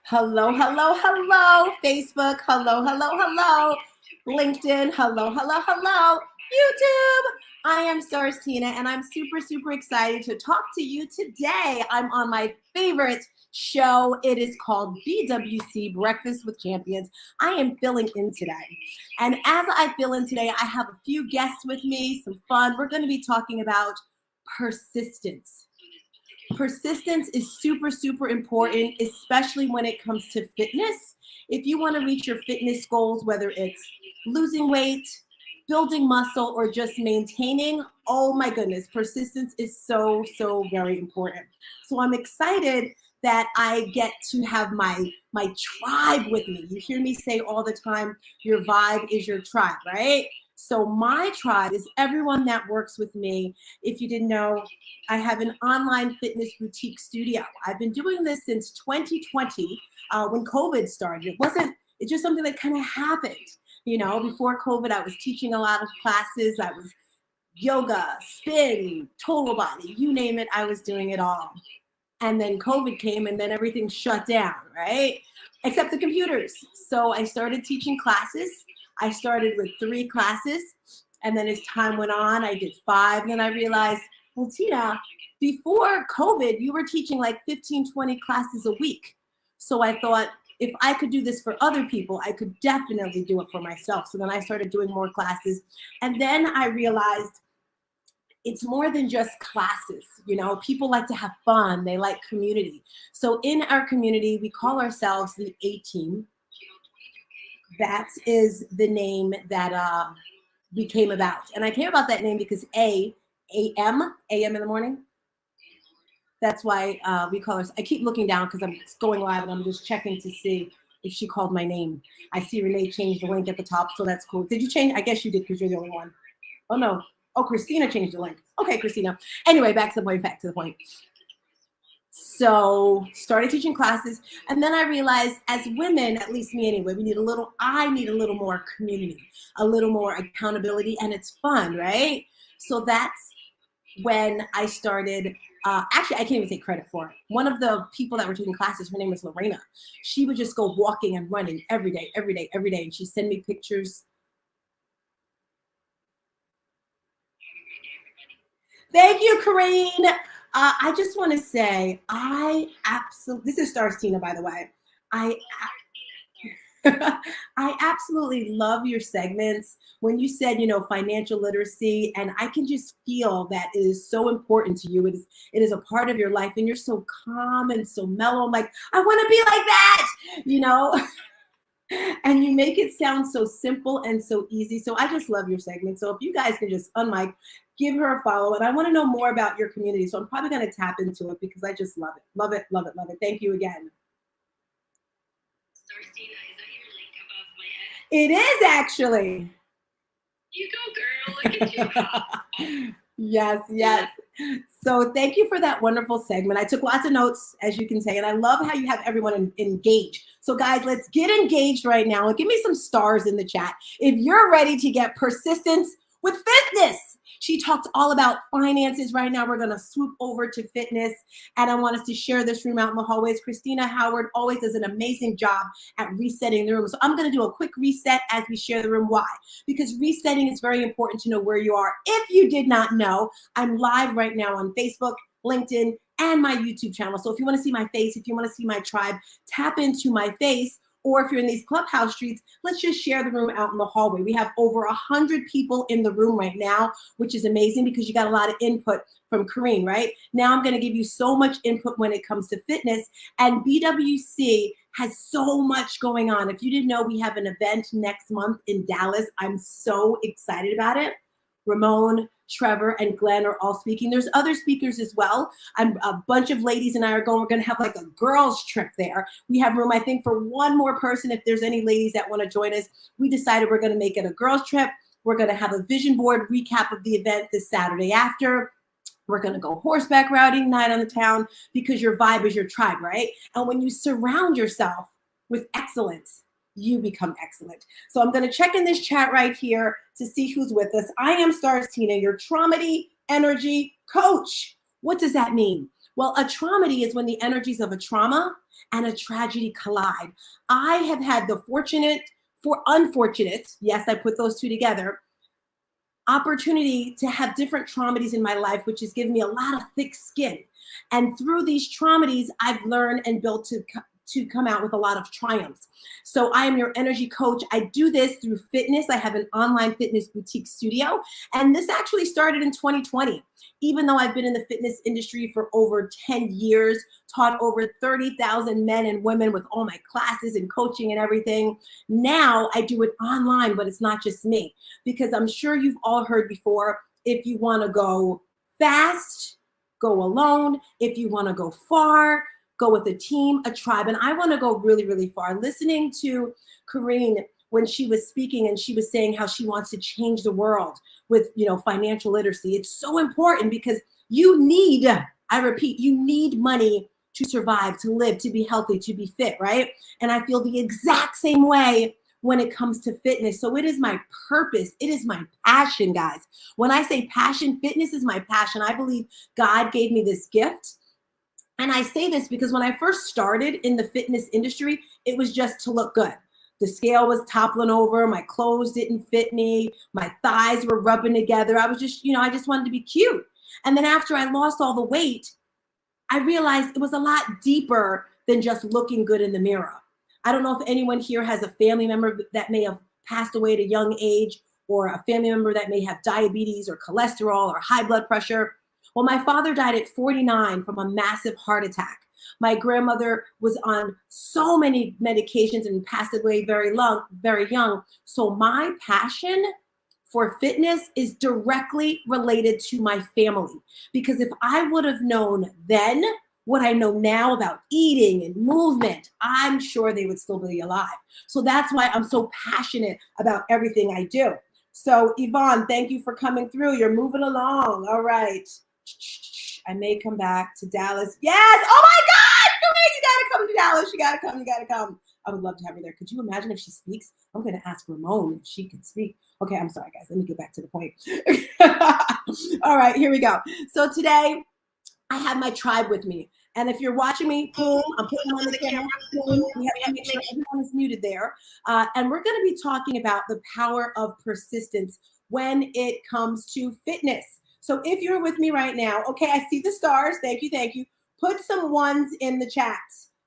Hello, hello, hello, Facebook. Hello, hello, hello, LinkedIn. Hello, hello, hello, YouTube. I am Stars Tina, and I'm super, super excited to talk to you today. I'm on my favorite show. It is called BWC Breakfast with Champions. I am filling in today. And as I fill in today, I have a few guests with me, some fun. We're going to be talking about persistence. Persistence is super, super important, especially when it comes to fitness. If you want to reach your fitness goals, whether it's losing weight, building muscle, or just maintaining, oh my goodness, persistence is so, so very important. So I'm excited that I get to have my tribe with me. You hear me say all the time, your vibe is your tribe, right? So my tribe is everyone that works with me. If you didn't know, I have an online fitness boutique studio. I've been doing this since 2020 when COVID started. It's just something that kind of happened. You know, before COVID, I was teaching a lot of classes. I was yoga, spin, total body, you name it, I was doing it all. And then COVID came and then everything shut down, right? Except the computers. So I started teaching classes. I started with 3 classes. And then as time went on, I did 5. Then I realized, well, Tina, before COVID, you were teaching like 15, 20 classes a week. So I thought, if I could do this for other people, I could definitely do it for myself. So then I started doing more classes. And then I realized it's more than just classes. You know, people like to have fun. They like community. So in our community, we call ourselves the A-Team. That is the name that we came about. And I came about that name because A.M. in the morning. That's why we call her. I keep looking down because I'm going live and I'm just checking to see if she called my name. I see Renee changed the link at the top, so that's cool. Did you change? I guess you did because you're the only one. Oh, no. Oh, Christina changed the link. Okay, Christina. Anyway, back to the point. So started teaching classes. And then I realized as women, at least me anyway, I need a little more community, a little more accountability, and it's fun, right? So that's when I started, actually, I can't even take credit for it. One of the people that were taking classes, her name was Lorena. She would just go walking and running every day. And she'd send me pictures. Thank you, Karine. I just want to say, this is Stars Tina, by the way. I I absolutely love your segments. When you said, financial literacy, and I can just feel that it is so important to you. It is a part of your life, and you're so calm and so mellow. I'm like, I want to be like that, and you make it sound so simple and so easy. So I just love your segment. So if you guys can just unmic, give her a follow. And I want to know more about your community. So I'm probably going to tap into it because I just love it. Love it, love it, love it. Thank you again. It is actually. You go, girl. Look at you. Yes. So thank you for that wonderful segment. I took lots of notes, as you can say, and I love how you have everyone engaged. So guys, let's get engaged right now and give me some stars in the chat if you're ready to get persistence with fitness. She talked all about finances. Right now, we're going to swoop over to fitness, and I want us to share this room out in the hallways. Christina Howard always does an amazing job at resetting the room. So I'm going to do a quick reset as we share the room. Why? Because resetting is very important to know where you are. If you did not know, I'm live right now on Facebook, LinkedIn, and my YouTube channel. So if you want to see my face, if you want to see my tribe, tap into my face. Or if you're in these clubhouse streets, let's just share the room out in the hallway. We have over 100 people in the room right now, which is amazing because you got a lot of input from Karine, right? Now I'm going to give you so much input when it comes to fitness. And BWC has so much going on. If you didn't know, we have an event next month in Dallas. I'm so excited about it. Ramon, Trevor, and Glenn are all speaking. There's other speakers as well. A bunch of ladies and I are going. We're going to have like a girls trip there. We have room, I think, for one more person. If there's any ladies that want to join us, we decided we're going to make it a girls trip. We're going to have a vision board recap of the event this Saturday after. We're going to go horseback riding night on the town because your vibe is your tribe, right? And when you surround yourself with excellence, you become excellent. So I'm going to check in this chat right here to see who's with us. I am Stars Tina, your Traumedy Energy Coach. What does that mean? Well, a traumedy is when the energies of a trauma and a tragedy collide. I have had the unfortunate, yes, I put those two together, opportunity to have different traumedies in my life, which has given me a lot of thick skin. And through these traumedies, I've learned and built to come out with a lot of triumphs. So I am your energy coach. I do this through fitness. I have an online fitness boutique studio, and this actually started in 2020. Even though I've been in the fitness industry for over 10 years, taught over 30,000 men and women with all my classes and coaching and everything. Now I do it online, but it's not just me, because I'm sure you've all heard before, if you want to go fast, go alone. If you want to go far, go with a team, a tribe. And I want to go really, really far. Listening to Corinne when she was speaking and she was saying how she wants to change the world with, financial literacy. It's so important because you need, I repeat, you need money to survive, to live, to be healthy, to be fit, right? And I feel the exact same way when it comes to fitness. So it is my purpose. It is my passion, guys. When I say passion, fitness is my passion. I believe God gave me this gift. And I say this because when I first started in the fitness industry, it was just to look good. The scale was toppling over. My clothes didn't fit me. My thighs were rubbing together. I was just, I just wanted to be cute. And then after I lost all the weight, I realized it was a lot deeper than just looking good in the mirror. I don't know if anyone here has a family member that may have passed away at a young age, or a family member that may have diabetes or cholesterol or high blood pressure. Well, my father died at 49 from a massive heart attack. My grandmother was on so many medications and passed away very young. So my passion for fitness is directly related to my family. Because if I would have known then what I know now about eating and movement, I'm sure they would still be alive. So that's why I'm so passionate about everything I do. So Yvonne, thank you for coming through. You're moving along. All right. I may come back to Dallas. Yes. Oh my God. Corinne, you gotta come to Dallas. You gotta come. I would love to have her there. Could you imagine if she speaks? I'm gonna ask Ramon if she can speak. Okay, I'm sorry, guys. Let me get back to the point. All right, here we go. So today I have my tribe with me. And if you're watching me, boom, I'm putting on the camera. Boom, we have to make sure everyone is muted there. And we're gonna be talking about the power of persistence when it comes to fitness. So if you're with me right now, okay, I see the stars. Thank you. Put some ones in the chat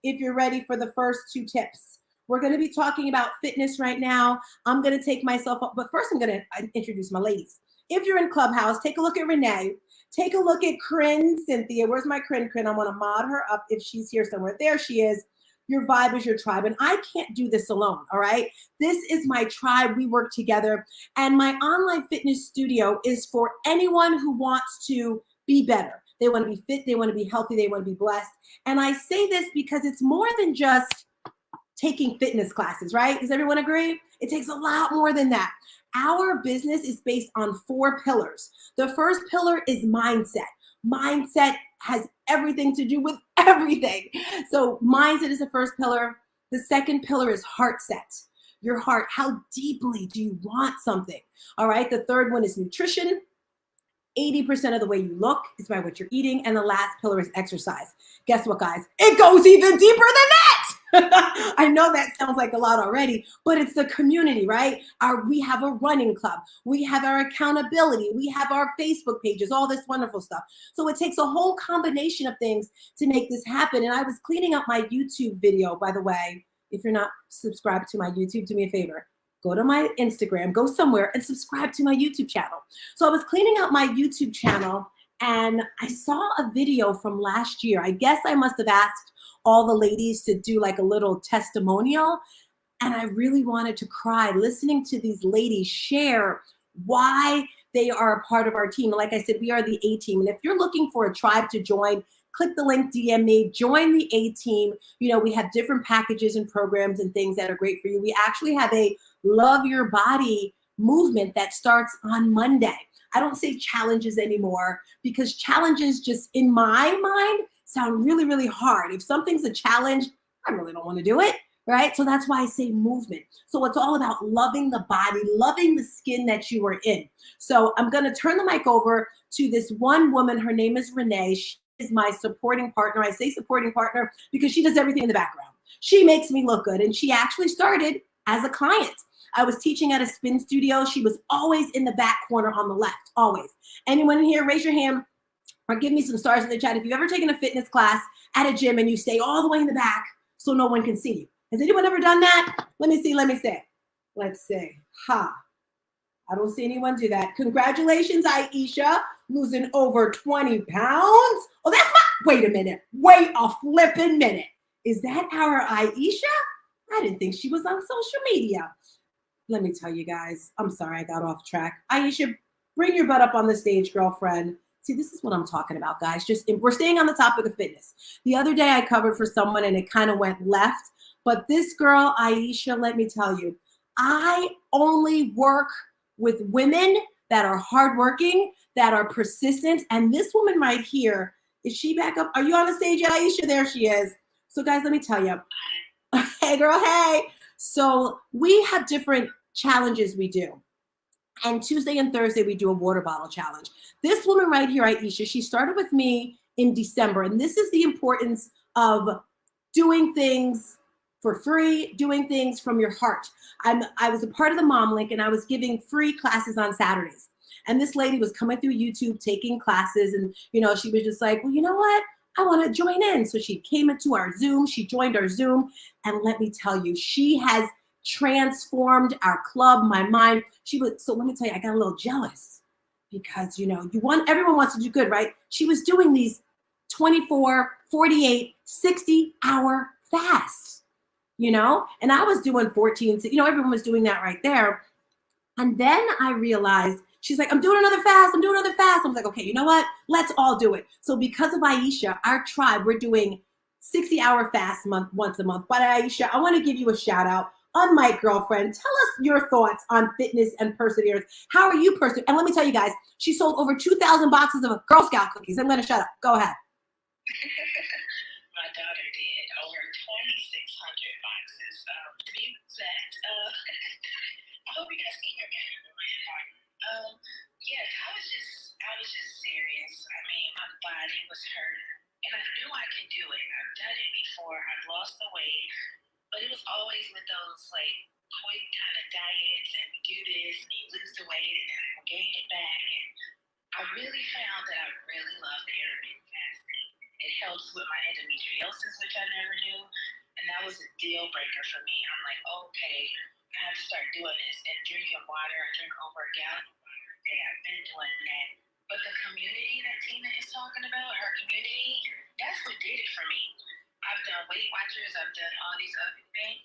if you're ready for the first two tips. We're going to be talking about fitness right now. I'm going to take myself up, but first I'm going to introduce my ladies. If you're in Clubhouse, take a look at Renee. Take a look at Corinne Cynthia. Where's my Corinne? I want to mod her up if she's here somewhere. There she is. Your vibe is your tribe. And I can't do this alone, all right? This is my tribe. We work together. And my online fitness studio is for anyone who wants to be better. They want to be fit. They want to be healthy. They want to be blessed. And I say this because it's more than just taking fitness classes, right? Does everyone agree? It takes a lot more than that. Our business is based on 4 pillars. The first pillar is mindset. Mindset has everything to do with everything. So mindset is the first pillar. The second pillar is heart set. Your heart, how deeply do you want something? All right. The third one is nutrition. 80% of the way you look is by what you're eating. And the last pillar is exercise. Guess what, guys? It goes even deeper than that. I know that sounds like a lot already, but it's the community, right? We have a running club. We have our accountability. We have our Facebook pages, all this wonderful stuff. So it takes a whole combination of things to make this happen. And I was cleaning up my YouTube video, by the way. If you're not subscribed to my YouTube, do me a favor. Go to my Instagram, go somewhere and subscribe to my YouTube channel. So I was cleaning out my YouTube channel and I saw a video from last year. I guess I must have asked all the ladies to do like a little testimonial. And I really wanted to cry listening to these ladies share why they are a part of our team. And like I said, we are the A team. And if you're looking for a tribe to join, click the link, DM me, join the A team. We have different packages and programs and things that are great for you. We actually have a Love Your Body movement that starts on Monday. I don't say challenges anymore because challenges just in my mind sound really, really hard. If something's a challenge, I really don't want to do it, right? So that's why I say movement. So it's all about loving the body, loving the skin that you are in. So I'm going to turn the mic over to this one woman. Her name is Renee. is my supporting partner. I say supporting partner because she does everything in the background. She makes me look good. And she actually started as a client. I was teaching at a spin studio. She was always in the back corner on the left, always. Anyone in here, raise your hand or give me some stars in the chat if you've ever taken a fitness class at a gym and you stay all the way in the back so no one can see you. Has anyone ever done that? Let me see. Let's see. I don't see anyone do that. Congratulations, Aisha, losing over 20 pounds. Oh, that's my, wait a minute. Wait a flipping minute. Is that our Aisha? I didn't think she was on social media. Let me tell you guys, I'm sorry I got off track. Aisha, bring your butt up on the stage, girlfriend. See, this is what I'm talking about, guys. We're staying on the topic of fitness. The other day I covered for someone and it kind of went left. But this girl, Aisha, let me tell you, I only work with women that are hardworking, that are persistent. And this woman right here, is she back up? Are you on the stage yet, Aisha? There she is. So guys, let me tell you. Hey, girl, hey. So we have different challenges we do. And Tuesday and Thursday, we do a water bottle challenge. This woman right here, Aisha, she started with me in December. And this is the importance of doing things for free, doing things from your heart. I was a part of the Mom Link and I was giving free classes on Saturdays. And this lady was coming through YouTube taking classes. And, she was just like, well, you know what? I want to join in. So she came into our Zoom. She joined our Zoom. And let me tell you, she has transformed our club, my mind. So let me tell you, I got a little jealous because, everyone wants to do good, right? She was doing these 24, 48, 60-hour fasts, and I was doing 14, everyone was doing that right there. And then I realized, she's like, I'm doing another fast. I was like, okay, you know what? Let's all do it. So because of Aisha, our tribe, we're doing 60-hour fast once a month. But Aisha, I want to give you a shout out. On my girlfriend, tell us your thoughts on fitness and perseverance. How are you persevering? And let me tell you guys, she sold over 2,000 boxes of Girl Scout cookies. I'm going to shut up. Go ahead. My daughter did over 2,600 boxes. To be exact, I hope you guys can hear me. Yes, I was just serious. I mean, my body was hurting, and I knew I could do it. I've done it before. I've lost the weight, but it was always with those like quick kind of diets, and you do this and you lose the weight, and then I gain it back. And I really found that I really love the intermittent fasting. It helps with my endometriosis, which I never knew, and that was a deal breaker for me. I'm like, okay, I have to start doing this and drinking water. I drink over a gallon of water a day. I've been doing that. But the community that Tina is talking about, her community, that's what did it for me. I've done Weight Watchers, I've done all these other things,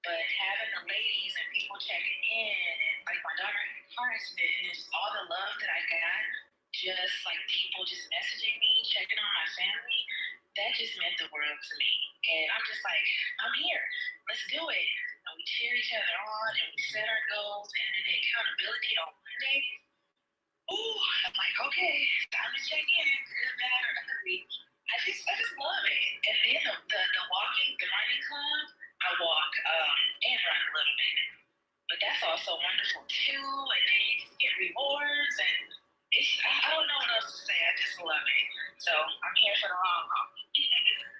but having the ladies and people checking in, and like my daughter had a car accident, and it's all the love that I got, just like people just messaging me, checking on my family, that just meant the world to me. And I'm just like, I'm here. Let's do it. And we cheer each other on, and we set our goals, and then the accountability on Monday. Ooh, I'm like, okay, time to check in, good, bad, or ugly. I just love it. And then the walking, the running club, I walk and run a little bit. But that's also wonderful too. And then you just get rewards, and I don't know what else to say. I just love it. So I'm here for the long haul.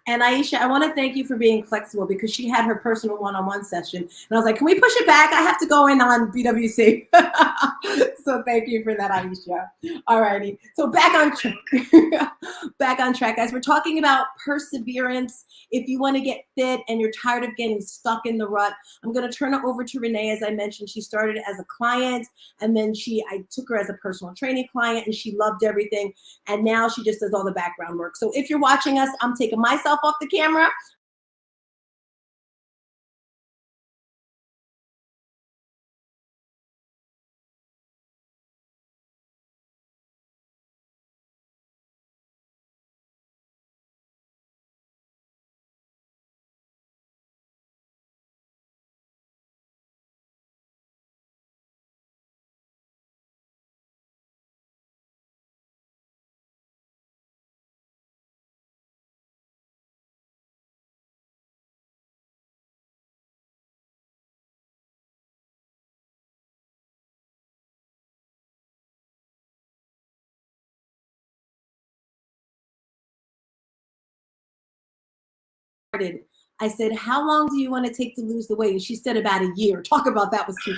And Aisha, I want to thank you for being flexible because she had her personal one-on-one session. And I was like, can we push it back? I have to go in on BWC. So thank you for that, Aisha. All righty. So back on track, guys. We're talking about perseverance. If you want to get fit and you're tired of getting stuck in the rut, I'm going to turn it over to Renee. As I mentioned, she started as a client, and then I took her as a personal training client, and she loved everything. And now she just does all the background work. So if you're watching us, I'm taking myself off the camera. I said, how long do you want to take to lose the weight? And she said about a year. Talk about that was too.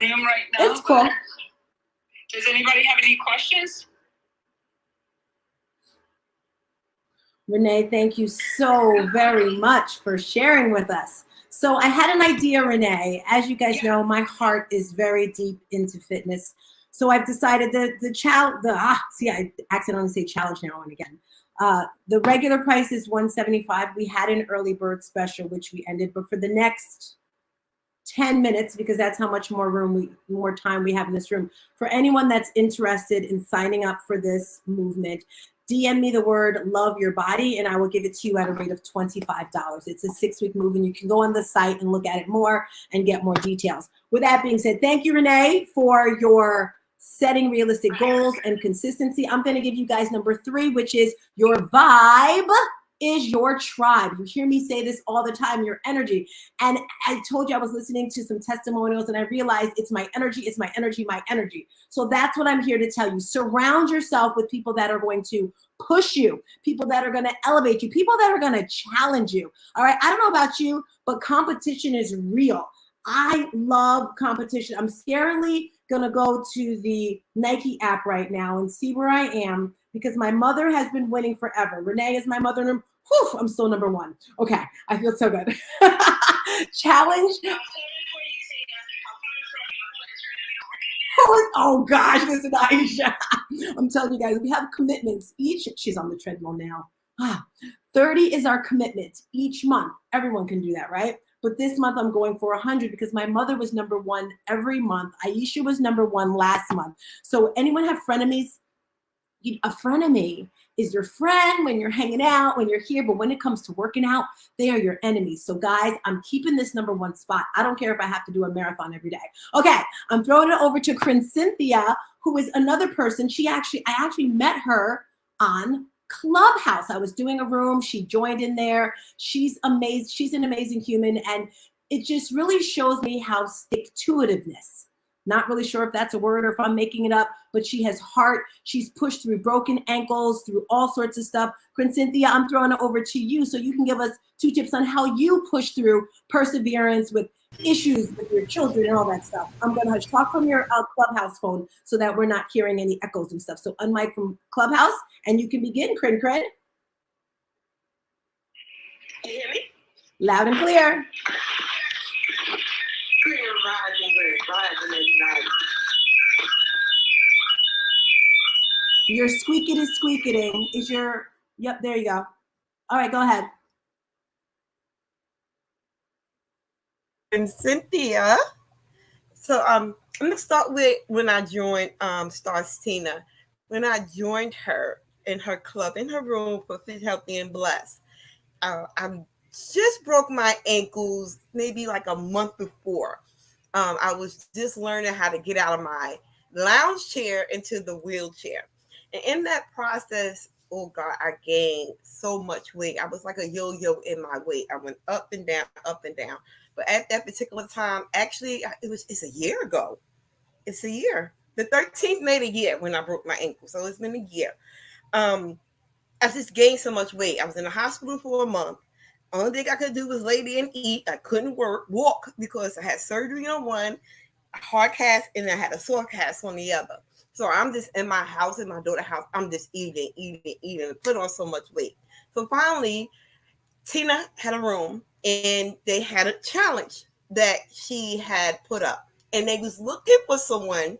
Him right now. It's cool. Does anybody have any questions? Renee, thank you so very much for sharing with us. So I had an idea, Renee. As you guys know, my heart is very deep into fitness. So I've decided that I accidentally say challenge now and again. The regular price is $175. We had an early bird special, which we ended, but for the next 10 minutes, because that's how much more time we have in this room. For anyone that's interested in signing up for this movement, DM me the word love your body and I will give it to you at a rate of $25. It's a 6-week move and you can go on the site and look at it more and get more details. With that being said, thank you, Renee, for your setting realistic goals and consistency. I'm going to give you guys number 3, which is your vibe is your tribe. You hear me say this all the time, your energy. And I told you I was listening to some testimonials and I realized it's my energy, it's my energy, my energy. So that's what I'm here to tell you. Surround yourself with people that are going to push you, people that are going to elevate you, people that are going to challenge you. All right. I don't know about you, but competition is real. I love competition. I'm scarily going to go to the Nike app right now and see where I am because my mother has been winning forever. Renee is my mother. Whew, I'm still number 1. Okay, I feel so good. Challenge. Oh gosh, listen, Aisha. I'm telling you guys, we have commitments. She's on the treadmill now. 30 is our commitment each month. Everyone can do that, right? But this month I'm going for 100 because my mother was number 1 every month. Aisha was number 1 last month. So anyone have frenemies? A frenemy is your friend when you're hanging out, when you're here, but when it comes to working out, they are your enemies. So guys, I'm keeping this number 1 spot. I don't care if I have to do a marathon every day. Okay, I'm throwing it over to Cynthia, who is another person. I actually met her on Clubhouse. I was doing a room. She joined in there. She's amazing. She's an amazing human. And it just really shows me how stick-to-itiveness, not really sure if that's a word or if I'm making it up, but she has heart. She's pushed through broken ankles, through all sorts of stuff. Cynthia, I'm throwing it over to you so you can give us 2 tips on how you push through perseverance with issues with your children and all that stuff. I'm going to talk from your Clubhouse phone so that we're not hearing any echoes and stuff. So unmic from Clubhouse and you can begin, Crin. Can you hear me? Loud and clear. Your squeaking is squeaking. Is your, yep, there you go. All right, go ahead. And Cynthia. So I'm gonna start with when I joined Stars Tina. When I joined her in her club, in her room for Fit, Healthy, and Blessed. I just broke my ankles maybe like a month before. I was just learning how to get out of my lounge chair into the wheelchair. And in that process, oh God, I gained so much weight. I was like a yo-yo in my weight. I went up and down, up and down. But at that particular time, actually, it's a year ago. It's a year. The 13th made a year when I broke my ankle. So it's been a year. I just gained so much weight. I was in the hospital for a month. Only thing I could do was lay there and eat. I couldn't walk because I had surgery on one, a hard cast, and I had a sore cast on the other. So I'm just in my house, in my daughter's house. I'm just eating, and put on so much weight. So finally, Tina had a room, and they had a challenge that she had put up. And they was looking for someone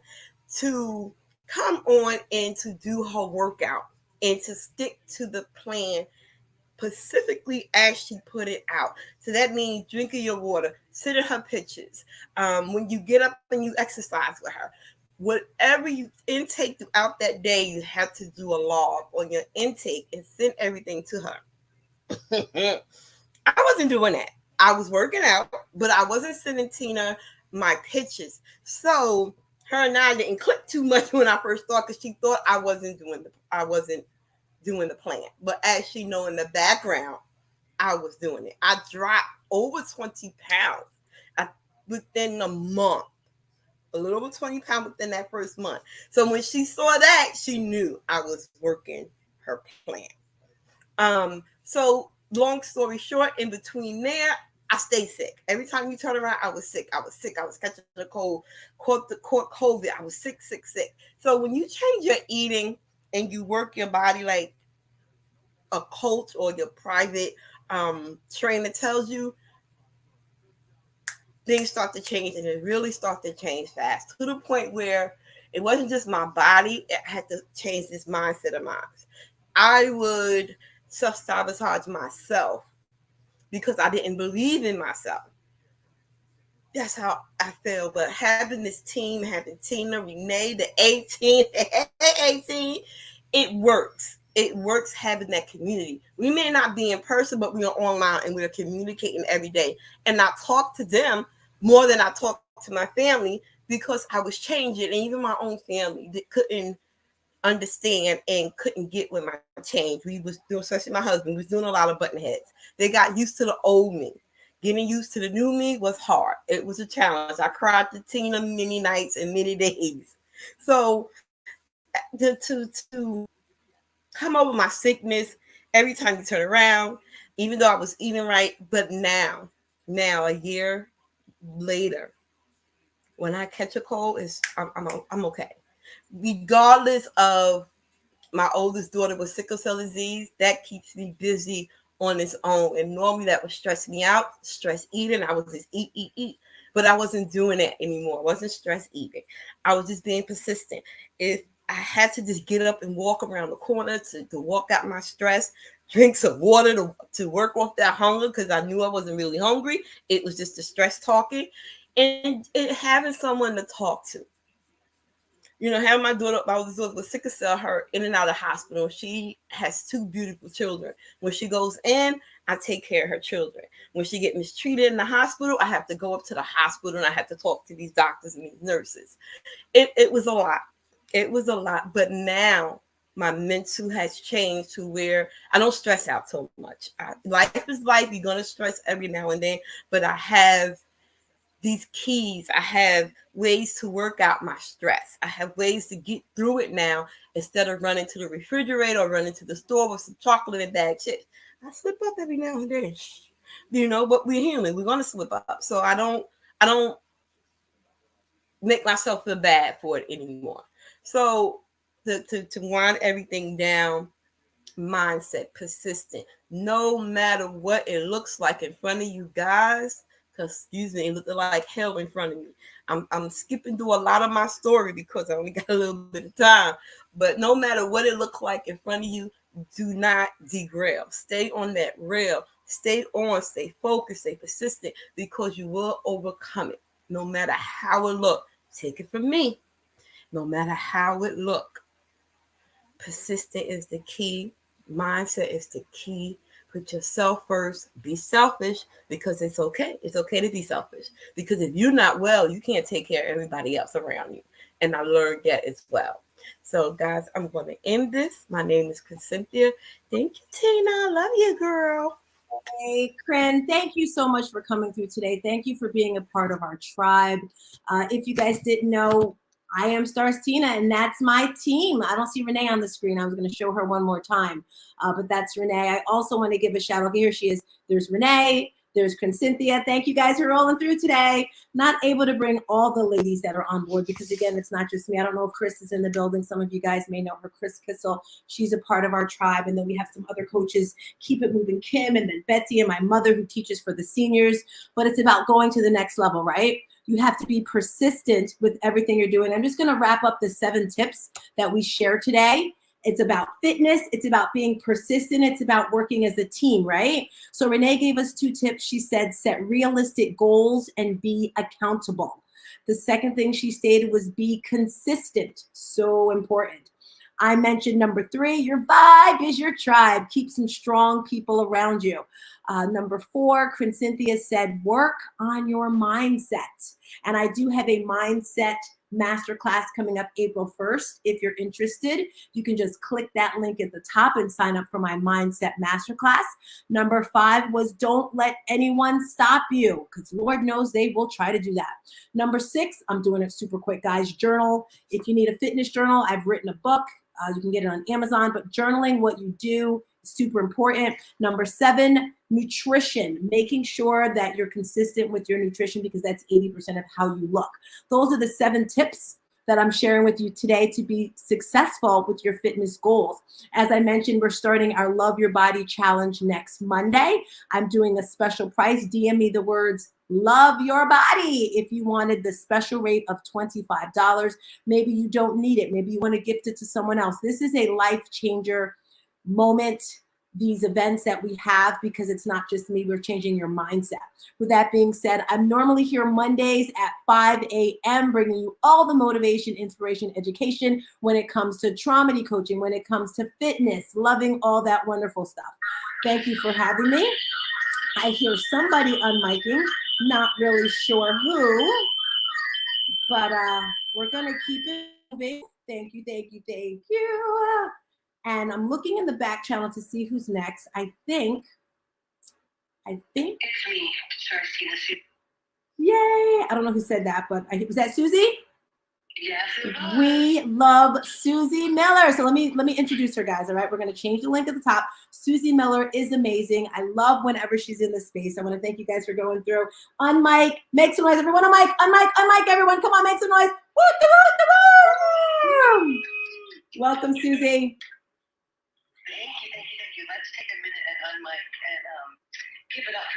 to come on and to do her workout and to stick to the plan specifically as she put it out. So that means drinking your water, sit in her pictures. When you get up and you exercise with her, whatever you intake throughout that day, you have to do a log on your intake and send everything to her. I wasn't doing that. I was working out, but I wasn't sending Tina my pictures. So her and I didn't click too much when I first started because she thought I wasn't doing the plan. But as she know in the background, I was doing it. I dropped over 20 pounds within a month. A little over 20 pounds within that first month. So when she saw that, she knew I was working her plan. So long story short, in between there, I stayed sick. Every time you turn around, I was sick. I was catching the cold, caught COVID. I was sick. So when you change your eating and you work your body like a coach or your private trainer tells you, things start to change, and it really started to change fast to the point where it wasn't just my body. It had to change this mindset of mine. I would self-sabotage myself because I didn't believe in myself. That's how I feel. But having this team, having Tina, Renee, the 18, it works. it works having that community. We may not be in person, but we are online and we're communicating every day. And I talk to them more than I talk to my family because I was changing, and even my own family that couldn't understand and couldn't get with my change. We was doing, especially my husband, was doing a lot of button heads. They got used to the old me. Getting used to the new me was hard. It was a challenge. I cried to Tina many nights and many days. So to come over my sickness every time you turn around, even though I was eating right, but now a year later, when I catch a cold, I'm okay. Regardless of my oldest daughter with sickle cell disease, that keeps me busy on its own. And normally that would stress me out, stress eating. I was just eat. But I wasn't doing that anymore. I wasn't stress eating. I was just being persistent. If I had to just get up and walk around the corner to walk out my stress, drink some water to work off that hunger because I knew I wasn't really hungry. It was just the stress talking and having someone to talk to. You know, having my daughter with sickle cell, her in and out of hospital. She has 2 beautiful children. When she goes in, I take care of her children. When she get mistreated in the hospital, I have to go up to the hospital and I have to talk to these doctors and these nurses. It was a lot. It was a lot. But now my mental has changed to where I don't stress out so much. Life is life. You're going to stress every now and then. But I have these keys. I have ways to work out my stress. I have ways to get through it now instead of running to the refrigerator or running to the store with some chocolate and bad chips. I slip up every now and then, you know, but we're human. We're going to slip up. So I don't make myself feel bad for it anymore. So to wind everything down, mindset, persistent, no matter what it looks like in front of you guys. Excuse me, it looked like hell in front of me. I'm skipping through a lot of my story because I only got a little bit of time. But no matter what it looks like in front of you, do not derail. Stay on that rail. Stay on, stay focused, stay persistent because you will overcome it. No matter how it looks. Take it from me. No matter how it looks. Persistent is the key. Mindset is the key. Put yourself first. Be selfish because it's okay. It's okay to be selfish because if you're not well, you can't take care of everybody else around you. And I learned that as well. So, guys, I'm going to end this. My name is Cynthia. Thank you, Tina. I love you, girl. Hey, Corinne, thank you so much for coming through today. Thank you for being a part of our tribe. If you guys didn't know, I am Stars Tina, and that's my team. I don't see Renee on the screen. I was going to show her one more time, but that's Renee. I also want to give a shout out. Here she is. There's Renee. There's Cynthia. Thank you guys for rolling through today. Not able to bring all the ladies that are on board because, again, it's not just me. I don't know if Chris is in the building. Some of you guys may know her, Chris Kissel. She's a part of our tribe. And then we have some other coaches, Keep It Moving Kim, and then Betsy and my mother who teaches for the seniors. But it's about going to the next level, right? You have to be persistent with everything you're doing. I'm just going to wrap up the 7 tips that we share today. It's about fitness. It's about being persistent. It's about working as a team, right? So Renee gave us 2 tips. She said, set realistic goals and be accountable. The second thing she stated was be consistent. So important. I mentioned number 3, your vibe is your tribe. Keep some strong people around you. Number 4, Cynthia said, work on your mindset. And I do have a mindset masterclass coming up April 1st. If you're interested, you can just click that link at the top and sign up for my mindset masterclass. Number 5 was don't let anyone stop you, because Lord knows they will try to do that. Number 6, I'm doing it super quick, guys. Journal. If you need a fitness journal, I've written a book. You can get it on Amazon, but journaling what you do is super important. Number 7, nutrition, making sure that you're consistent with your nutrition because that's 80% of how you look. Those are the 7 tips that I'm sharing with you today to be successful with your fitness goals. As I mentioned, we're starting our Love Your Body Challenge next Monday. I'm doing a special price. DM me the words Love Your Body if you wanted the special rate of $25. Maybe you don't need it. Maybe you want to gift it to someone else. This is a life changer moment these events that we have, because it's not just me, we're changing your mindset. With that being said, I'm normally here Mondays at 5 a.m. bringing you all the motivation, inspiration, education when it comes to trauma coaching, when it comes to fitness, loving all that wonderful stuff. Thank you for having me. I hear somebody unmiking, not really sure who, but we're gonna keep it moving. Thank you, thank you, thank you. And I'm looking in the back channel to see who's next. I think. It's me, Sarcina. Yay! I don't know who said that, but was that Susie? Yes, it was. We love Susie Miller. So let me introduce her, guys. All right, we're going to change the link at the top. Susie Miller is amazing. I love whenever she's in the space. I want to thank you guys for going through. On mic, make some noise, everyone. On mic, everyone. Come on, make some noise. Woo! Welcome, Susie. Thank you. Let's take a minute and unmic and give it up for